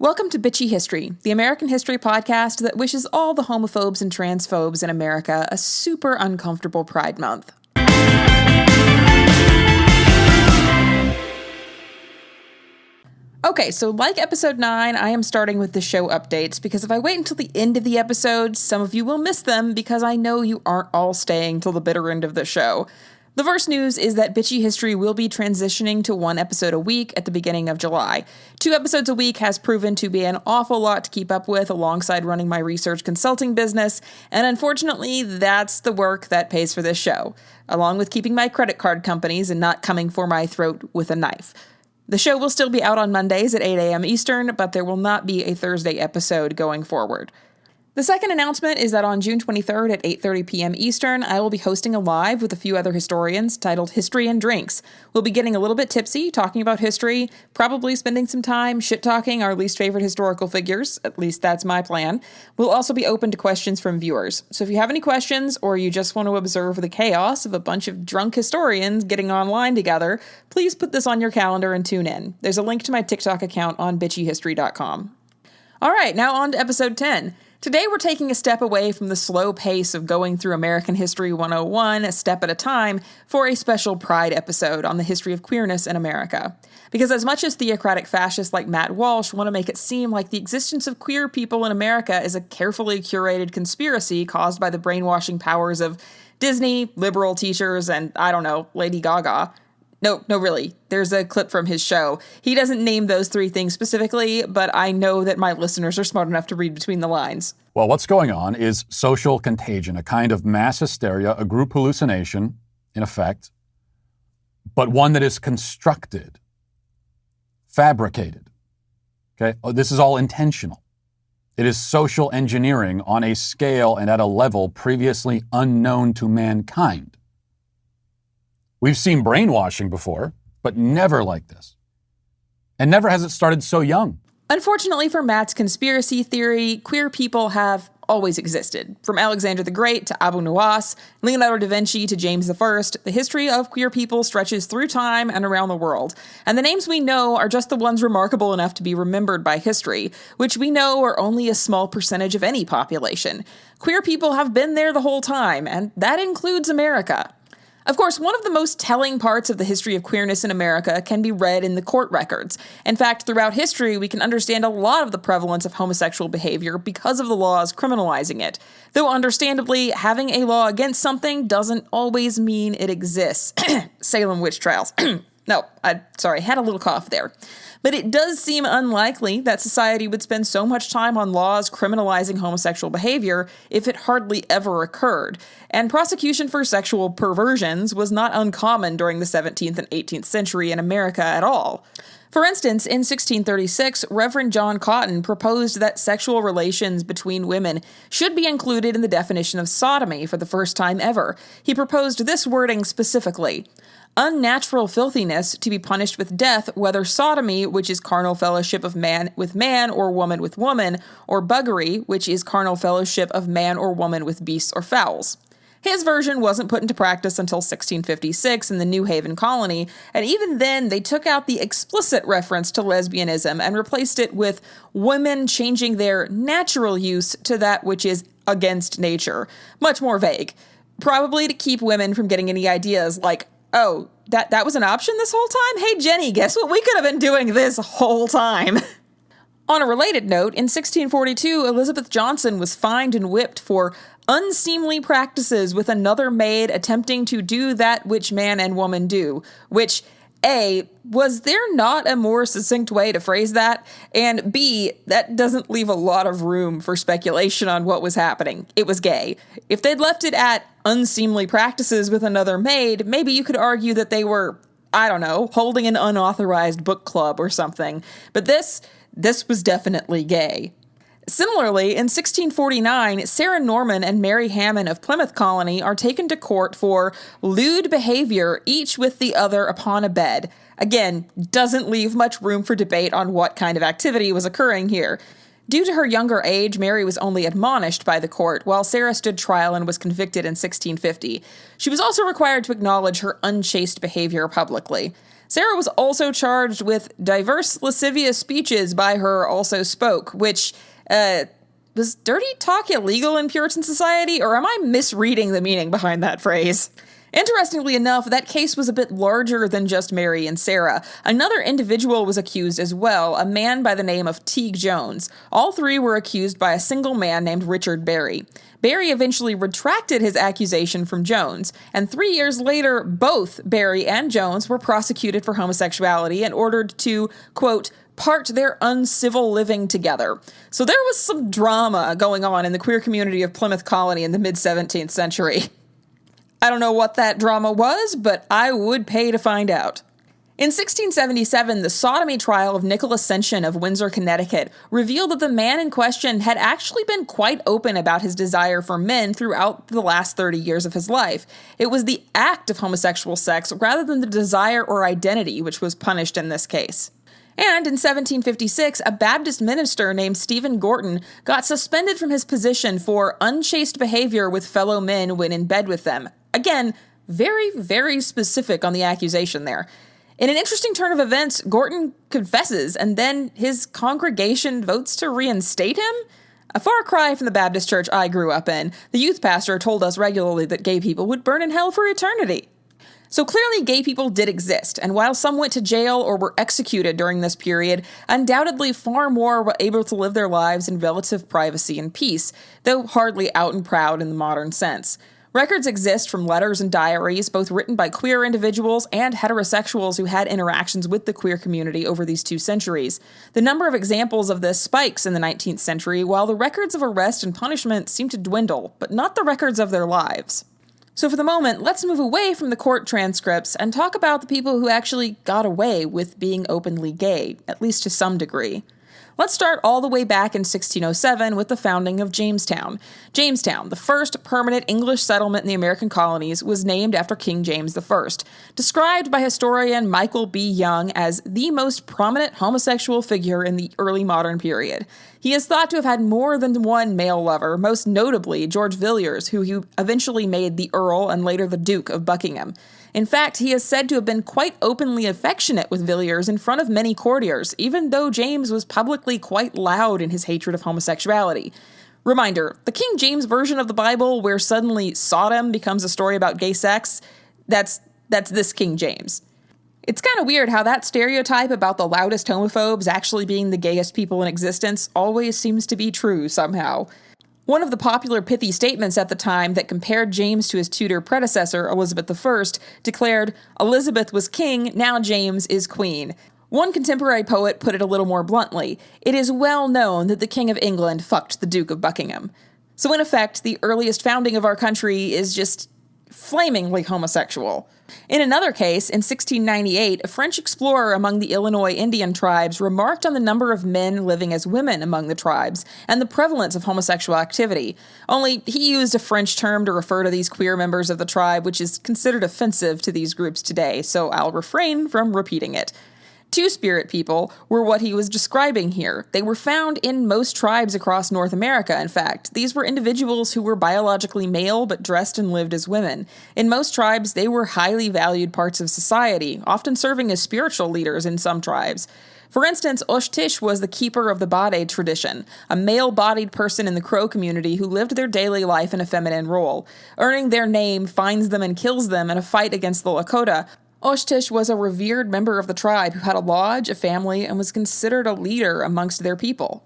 Welcome to Bitchy History, the American history podcast that wishes all the homophobes and transphobes in America a super uncomfortable Pride Month. Okay, so like episode 9, I am starting with the show updates because if I wait until the end of the episode, some of you will miss them because I know you aren't all staying till the bitter end of the show. The first news is that Bitchy History will be transitioning to 1 episode a week at the beginning of July. 2 episodes a week has proven to be an awful lot to keep up with alongside running my research consulting business, and unfortunately, that's the work that pays for this show, along with keeping my credit card companies and not coming for my throat with a knife. The show will still be out on Mondays at 8 a.m. Eastern, but there will not be a Thursday episode going forward. The second announcement is that on June 23rd at 8:30 p.m. Eastern, I will be hosting a live with a few other historians titled History and Drinks. We'll be getting a little bit tipsy, talking about history, probably spending some time shit-talking our least favorite historical figures. At least that's my plan. We'll also be open to questions from viewers. So if you have any questions or you just want to observe the chaos of a bunch of drunk historians getting online together, please put this on your calendar and tune in. There's a link to my TikTok account on bitchyhistory.com. All right, now on to episode 10. Today we're taking a step away from the slow pace of going through American History 101 a step at a time for a special Pride episode on the history of queerness in America. Because as much as theocratic fascists like Matt Walsh want to make it seem like the existence of queer people in America is a carefully curated conspiracy caused by the brainwashing powers of Disney, liberal teachers, and, I don't know, Lady Gaga. No, really. There's a clip from his show. He doesn't name those 3 things specifically, but I know that my listeners are smart enough to read between the lines. Well, what's going on is social contagion, a kind of mass hysteria, a group hallucination, in effect, but one that is constructed, fabricated. Okay? This is all intentional. It is social engineering on a scale and at a level previously unknown to mankind. We've seen brainwashing before, but never like this. And never has it started so young. Unfortunately for Matt's conspiracy theory, queer people have always existed. From Alexander the Great to Abu Nuwas, Leonardo da Vinci to James I, the history of queer people stretches through time and around the world. And the names we know are just the ones remarkable enough to be remembered by history, which we know are only a small percentage of any population. Queer people have been there the whole time, and that includes America. Of course, one of the most telling parts of the history of queerness in America can be read in the court records. In fact, throughout history, we can understand a lot of the prevalence of homosexual behavior because of the laws criminalizing it. Though understandably, having a law against something doesn't always mean it exists. Salem witch trials. I had a little cough there. But it does seem unlikely that society would spend so much time on laws criminalizing homosexual behavior if it hardly ever occurred. And prosecution for sexual perversions was not uncommon during the 17th and 18th century in America at all. For instance, in 1636, Reverend John Cotton proposed that sexual relations between women should be included in the definition of sodomy for the first time ever. He proposed this wording specifically: unnatural filthiness to be punished with death, whether sodomy, which is carnal fellowship of man with man or woman with woman, or buggery, which is carnal fellowship of man or woman with beasts or fowls. His version wasn't put into practice until 1656 in the New Haven colony, and even then they took out the explicit reference to lesbianism and replaced it with women changing their natural use to that which is against nature. Much more vague. Probably to keep women from getting any ideas like, oh, that was an option this whole time? Hey, Jenny, guess what we could have been doing this whole time? On a related note, in 1642, Elizabeth Johnson was fined and whipped for unseemly practices with another maid attempting to do that which man and woman do, which, A, was there not a more succinct way to phrase that? And B, that doesn't leave a lot of room for speculation on what was happening. It was gay. If they'd left it at unseemly practices with another maid, maybe you could argue that they were, I don't know, holding an unauthorized book club or something. But this was definitely gay. Similarly, in 1649, Sarah Norman and Mary Hammond of Plymouth Colony are taken to court for lewd behavior, each with the other upon a bed. Again, doesn't leave much room for debate on what kind of activity was occurring here. Due to her younger age, Mary was only admonished by the court, while Sarah stood trial and was convicted in 1650. She was also required to acknowledge her unchaste behavior publicly. Sarah was also charged with diverse lascivious speeches by her also spoke, which, was dirty talk illegal in Puritan society, or am I misreading the meaning behind that phrase? Interestingly enough, that case was a bit larger than just Mary and Sarah. Another individual was accused as well, a man by the name of Teague Jones. All three were accused by a single man named Richard Barry. Barry eventually retracted his accusation from Jones, and 3 years later, both Barry and Jones were prosecuted for homosexuality and ordered to, quote, part their uncivil living together. So there was some drama going on in the queer community of Plymouth Colony in the mid-17th century. I don't know what that drama was, but I would pay to find out. In 1677, the sodomy trial of Nicholas Ascension of Windsor, Connecticut, revealed that the man in question had actually been quite open about his desire for men throughout the last 30 years of his life. It was the act of homosexual sex rather than the desire or identity which was punished in this case. And in 1756, a Baptist minister named Stephen Gorton got suspended from his position for unchaste behavior with fellow men when in bed with them. Again, very, very specific on the accusation there. In an interesting turn of events, Gorton confesses, and then his congregation votes to reinstate him? A far cry from the Baptist church I grew up in. The youth pastor told us regularly that gay people would burn in hell for eternity. So clearly gay people did exist, and while some went to jail or were executed during this period, undoubtedly far more were able to live their lives in relative privacy and peace, though hardly out and proud in the modern sense. Records exist from letters and diaries, both written by queer individuals and heterosexuals who had interactions with the queer community over these 2 centuries. The number of examples of this spikes in the 19th century, while the records of arrest and punishment seem to dwindle, but not the records of their lives. So for the moment, let's move away from the court transcripts and talk about the people who actually got away with being openly gay, at least to some degree. Let's start all the way back in 1607 with the founding of Jamestown. Jamestown, the first permanent English settlement in the American colonies, was named after King James I, described by historian Michael B. Young as the most prominent homosexual figure in the early modern period. He is thought to have had more than one male lover, most notably George Villiers, who he eventually made the Earl and later the Duke of Buckingham. In fact, he is said to have been quite openly affectionate with Villiers in front of many courtiers, even though James was publicly quite loud in his hatred of homosexuality. Reminder, the King James version of the Bible, where suddenly Sodom becomes a story about gay sex, that's this King James. It's kind of weird how that stereotype about the loudest homophobes actually being the gayest people in existence always seems to be true somehow. One of the popular pithy statements at the time that compared James to his Tudor predecessor, Elizabeth I, declared, "Elizabeth was king, now James is queen." One contemporary poet put it a little more bluntly, "It is well known that the King of England fucked the Duke of Buckingham." So in effect, the earliest founding of our country is just flamingly homosexual. In another case, in 1698, a French explorer among the Illinois Indian tribes remarked on the number of men living as women among the tribes and the prevalence of homosexual activity. Only he used a French term to refer to these queer members of the tribe, which is considered offensive to these groups today, so I'll refrain from repeating it. Two-spirit people were what he was describing here. They were found in most tribes across North America, in fact. These were individuals who were biologically male but dressed and lived as women. In most tribes, they were highly valued parts of society, often serving as spiritual leaders in some tribes. For instance, Oshtish was the keeper of the Bade tradition, a male-bodied person in the Crow community who lived their daily life in a feminine role. Earning their name finds them and kills them in a fight against the Lakota. Oshtish was a revered member of the tribe who had a lodge, a family, and was considered a leader amongst their people.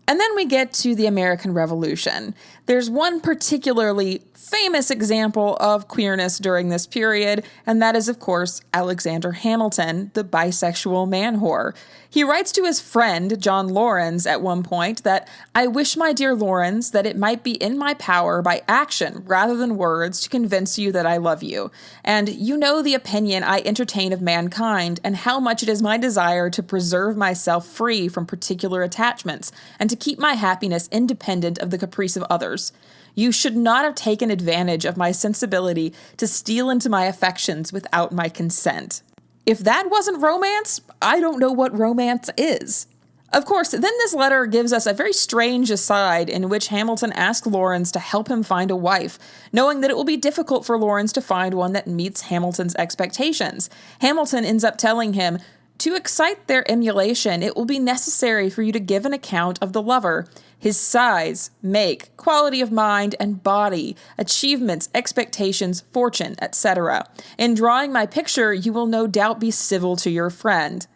And then we get to the American Revolution. There's one particularly famous example of queerness during this period, and that is, of course, Alexander Hamilton, the bisexual man-whore. He writes to his friend, John Laurens, at one point that, "I wish, my dear Laurens, that it might be in my power by action rather than words to convince you that I love you. And you know the opinion I entertain of mankind, and how much it is my desire to preserve myself free from particular attachments, and to keep my happiness independent of the caprice of others. You should not have taken advantage of my sensibility to steal into my affections without my consent." If that wasn't romance, I don't know what romance is. Of course, then this letter gives us a very strange aside in which Hamilton asks Lawrence to help him find a wife, knowing that it will be difficult for Lawrence to find one that meets Hamilton's expectations. Hamilton ends up telling him, to excite their emulation, it will be necessary for you to give an account of the lover, his size, make, quality of mind and body, achievements, expectations, fortune, etc. In drawing my picture, you will no doubt be civil to your friend.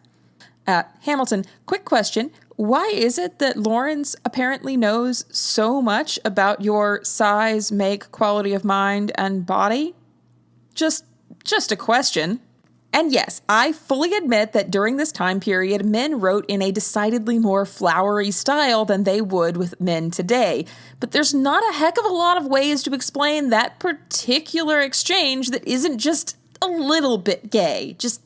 Hamilton, quick question. Why is it that Lawrence apparently knows so much about your size, make, quality of mind, and body? Just a question. And yes, I fully admit that during this time period, men wrote in a decidedly more flowery style than they would with men today. But there's not a heck of a lot of ways to explain that particular exchange that isn't just a little bit gay. Just,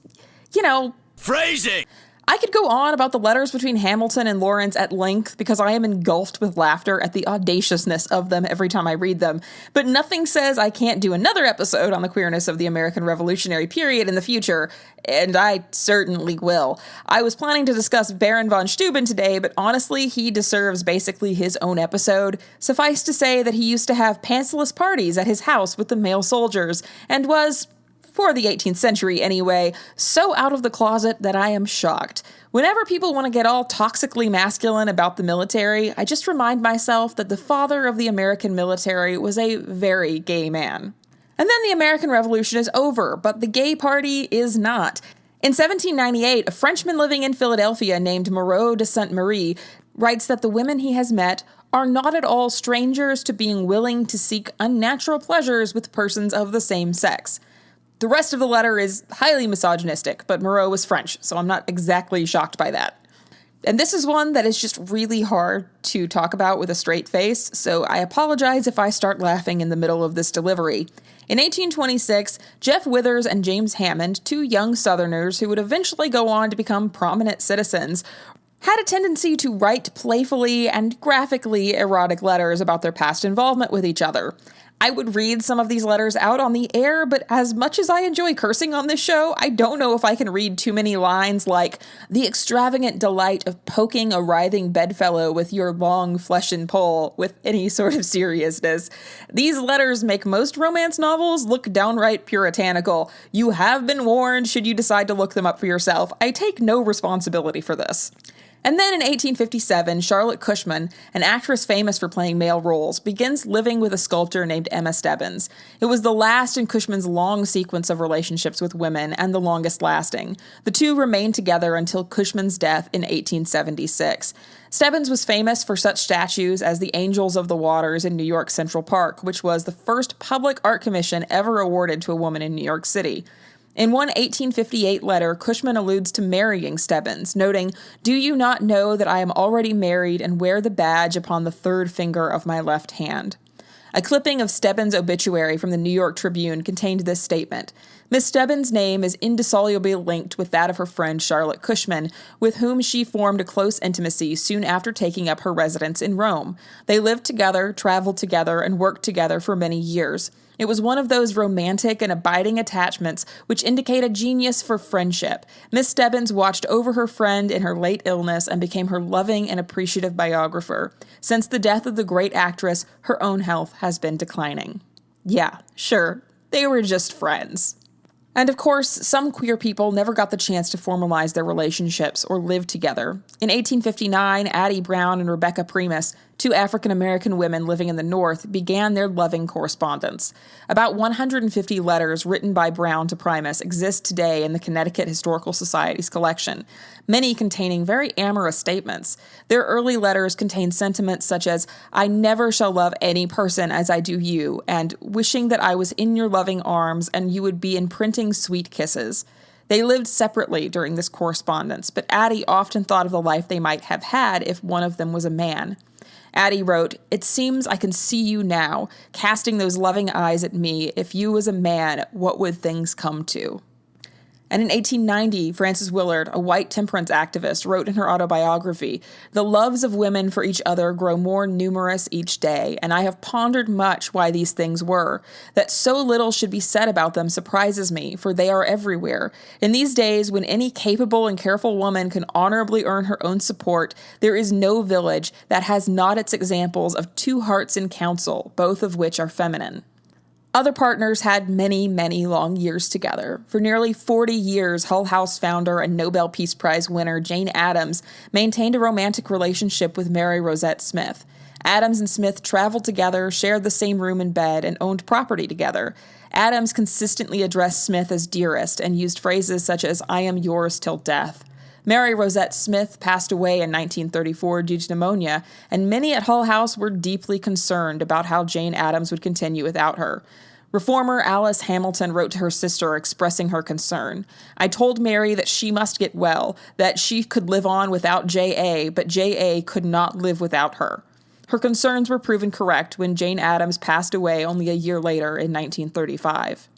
Phrasing! I could go on about the letters between Hamilton and Lawrence at length because I am engulfed with laughter at the audaciousness of them every time I read them, but nothing says I can't do another episode on the queerness of the American Revolutionary period in the future, and I certainly will. I was planning to discuss Baron von Steuben today, but honestly, he deserves basically his own episode. Suffice to say that he used to have pantsless parties at his house with the male soldiers, and was, for the 18th century anyway, so out of the closet that I am shocked. Whenever people want to get all toxically masculine about the military, I just remind myself that the father of the American military was a very gay man. And then the American Revolution is over, but the gay party is not. In 1798, a Frenchman living in Philadelphia named Moreau de Sainte-Marie writes that the women he has met are not at all strangers to being willing to seek unnatural pleasures with persons of the same sex. The rest of the letter is highly misogynistic, but Moreau was French, so I'm not exactly shocked by that. And this is one that is just really hard to talk about with a straight face, so I apologize if I start laughing in the middle of this delivery. In 1826, Jeff Withers and James Hammond, two young Southerners who would eventually go on to become prominent citizens, had a tendency to write playfully and graphically erotic letters about their past involvement with each other. I would read some of these letters out on the air, but as much as I enjoy cursing on this show, I don't know if I can read too many lines like, the extravagant delight of poking a writhing bedfellow with your long fleshen pole with any sort of seriousness. These letters make most romance novels look downright puritanical. You have been warned should you decide to look them up for yourself. I take no responsibility for this. And then in 1857, Charlotte Cushman, an actress famous for playing male roles, begins living with a sculptor named Emma Stebbins. It was the last in Cushman's long sequence of relationships with women and the longest lasting. The two remained together until Cushman's death in 1876. Stebbins was famous for such statues as the Angels of the Waters in New York Central Park, which was the first public art commission ever awarded to a woman in New York City. In one 1858 letter, Cushman alludes to marrying Stebbins, noting, "Do you not know that I am already married and wear the badge upon the third finger of my left hand?" A clipping of Stebbins' obituary from the New York Tribune contained this statement. Miss Stebbins' name is indissolubly linked with that of her friend Charlotte Cushman, with whom she formed a close intimacy soon after taking up her residence in Rome. They lived together, traveled together, and worked together for many years. It was one of those romantic and abiding attachments which indicate a genius for friendship. Miss Stebbins watched over her friend in her late illness and became her loving and appreciative biographer. Since the death of the great actress, her own health has been declining. Yeah, sure, they were just friends. And of course, some queer people never got the chance to formalize their relationships or live together. In 1859, Addie Brown and Rebecca Primus, two African-American women living in the North, began their loving correspondence. About 150 letters written by Brown to Primus exist today in the Connecticut Historical Society's collection, many containing very amorous statements. Their early letters contain sentiments such as, "I never shall love any person as I do you," and "wishing that I was in your loving arms and you would be imprinting sweet kisses." They lived separately during this correspondence, but Addie often thought of the life they might have had if one of them was a man. Addie wrote, "It seems I can see you now, casting those loving eyes at me. If you was a man, what would things come to?" And in 1890, Frances Willard, a white temperance activist, wrote in her autobiography, "The loves of women for each other grow more numerous each day, and I have pondered much why these things were. That so little should be said about them surprises me, for they are everywhere. In these days, when any capable and careful woman can honorably earn her own support, there is no village that has not its examples of two hearts in council, both of which are feminine." Other partners had many, many long years together. For nearly 40 years, Hull House founder and Nobel Peace Prize winner Jane Addams maintained a romantic relationship with Mary Rosette Smith. Addams and Smith traveled together, shared the same room and bed, and owned property together. Addams consistently addressed Smith as dearest and used phrases such as, "I am yours till death." Mary Rosette Smith passed away in 1934 due to pneumonia, and many at Hull House were deeply concerned about how Jane Addams would continue without her. Reformer Alice Hamilton wrote to her sister expressing her concern. "I told Mary that she must get well, that she could live on without J.A., but J.A. could not live without her." Her concerns were proven correct when Jane Addams passed away only a year later in 1935.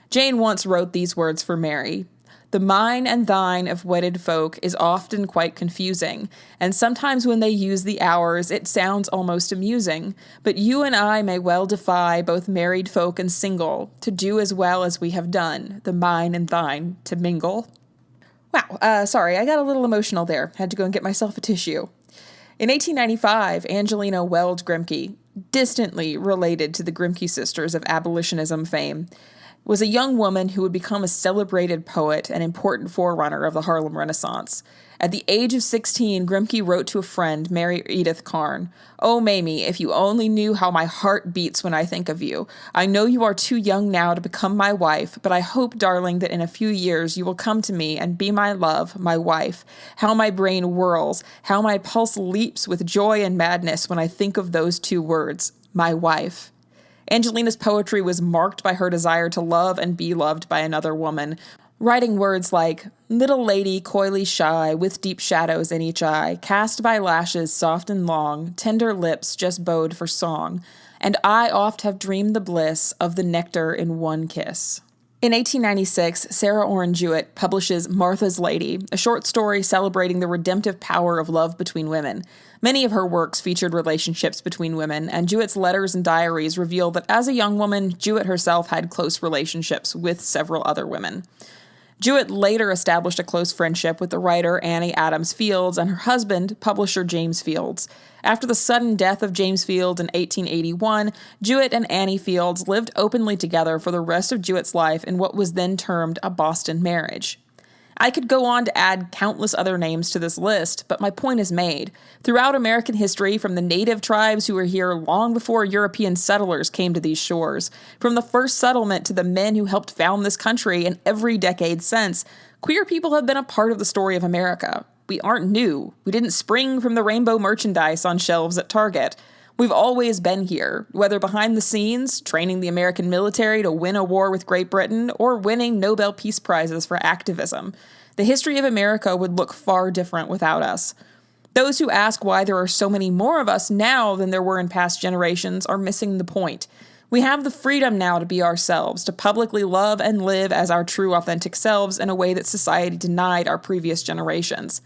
Jane once wrote these words for Mary: "The mine and thine of wedded folk is often quite confusing, and sometimes when they use the ours it sounds almost amusing, but you and I may well defy both married folk and single, to do as well as we have done, the mine and thine to mingle." Wow, sorry, I got a little emotional there. Had to go and get myself a tissue. In 1895, Angelina Weld Grimke, distantly related to the Grimke sisters of abolitionism fame, was a young woman who would become a celebrated poet and important forerunner of the Harlem Renaissance. At the age of 16, Grimke wrote to a friend, Mary Edith Carne, "Oh, Mamie, if you only knew how my heart beats when I think of you. I know you are too young now to become my wife, but I hope, darling, that in a few years you will come to me and be my love, my wife. How my brain whirls, how my pulse leaps with joy and madness when I think of those two words, my wife." Angelina's poetry was marked by her desire to love and be loved by another woman, writing words like, "Little lady coyly shy, with deep shadows in each eye, cast by lashes soft and long, tender lips just bowed for song, and I oft have dreamed the bliss of the nectar in one kiss." In 1896, Sarah Orne Jewett publishes Martha's Lady, a short story celebrating the redemptive power of love between women. Many of her works featured relationships between women, and Jewett's letters and diaries reveal that as a young woman, Jewett herself had close relationships with several other women. Jewett later established a close friendship with the writer Annie Adams Fields and her husband, publisher James Fields. After the sudden death of James Fields in 1881, Jewett and Annie Fields lived openly together for the rest of Jewett's life in what was then termed a Boston marriage. I could go on to add countless other names to this list, but my point is made. Throughout American history, from the native tribes who were here long before European settlers came to these shores, from the first settlement to the men who helped found this country and every decade since, queer people have been a part of the story of America. We aren't new. We didn't spring from the rainbow merchandise on shelves at Target. We've always been here, whether behind the scenes, training the American military to win a war with Great Britain, or winning Nobel Peace Prizes for activism. The history of America would look far different without us. Those who ask why there are so many more of us now than there were in past generations are missing the point. We have the freedom now to be ourselves, to publicly love and live as our true, authentic selves in a way that society denied our previous generations.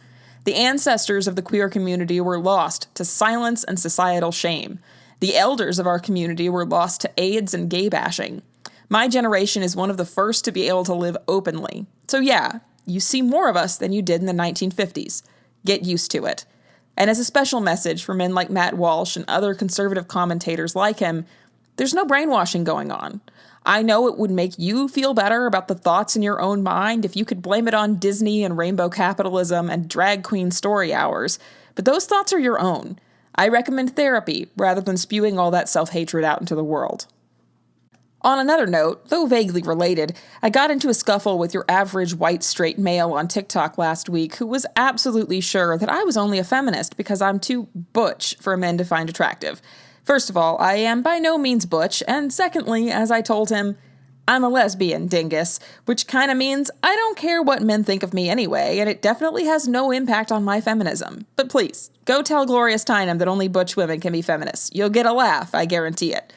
The ancestors of the queer community were lost to silence and societal shame. The elders of our community were lost to AIDS and gay bashing. My generation is one of the first to be able to live openly. So yeah, you see more of us than you did in the 1950s. Get used to it. And as a special message for men like Matt Walsh and other conservative commentators like him, there's no brainwashing going on. I know it would make you feel better about the thoughts in your own mind if you could blame it on Disney and rainbow capitalism and drag queen story hours, but those thoughts are your own. I recommend therapy rather than spewing all that self-hatred out into the world. On another note, though vaguely related, I got into a scuffle with your average white straight male on TikTok last week who was absolutely sure that I was only a feminist because I'm too butch for men to find attractive. First of all, I am by no means butch, and secondly, as I told him, I'm a lesbian, dingus, which kinda means I don't care what men think of me anyway, and it definitely has no impact on my feminism. But please, go tell Gloria Steinem that only butch women can be feminists. You'll get a laugh, I guarantee it.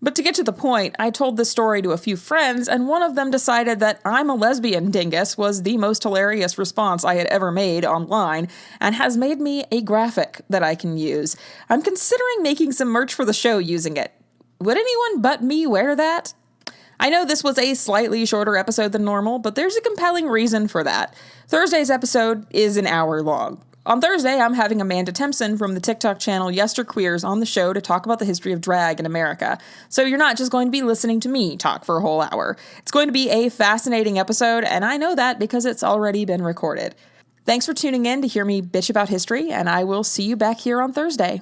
But to get to the point, I told this story to a few friends, and one of them decided that "I'm a lesbian, dingus" was the most hilarious response I had ever made online, and has made me a graphic that I can use. I'm considering making some merch for the show using it. Would anyone but me wear that? I know this was a slightly shorter episode than normal, but there's a compelling reason for that. Thursday's episode is an hour long. On Thursday, I'm having Amanda Timpson from the TikTok channel Yesterqueers on the show to talk about the history of drag in America. So you're not just going to be listening to me talk for a whole hour. It's going to be a fascinating episode, and I know that because it's already been recorded. Thanks for tuning in to hear me bitch about history, and I will see you back here on Thursday.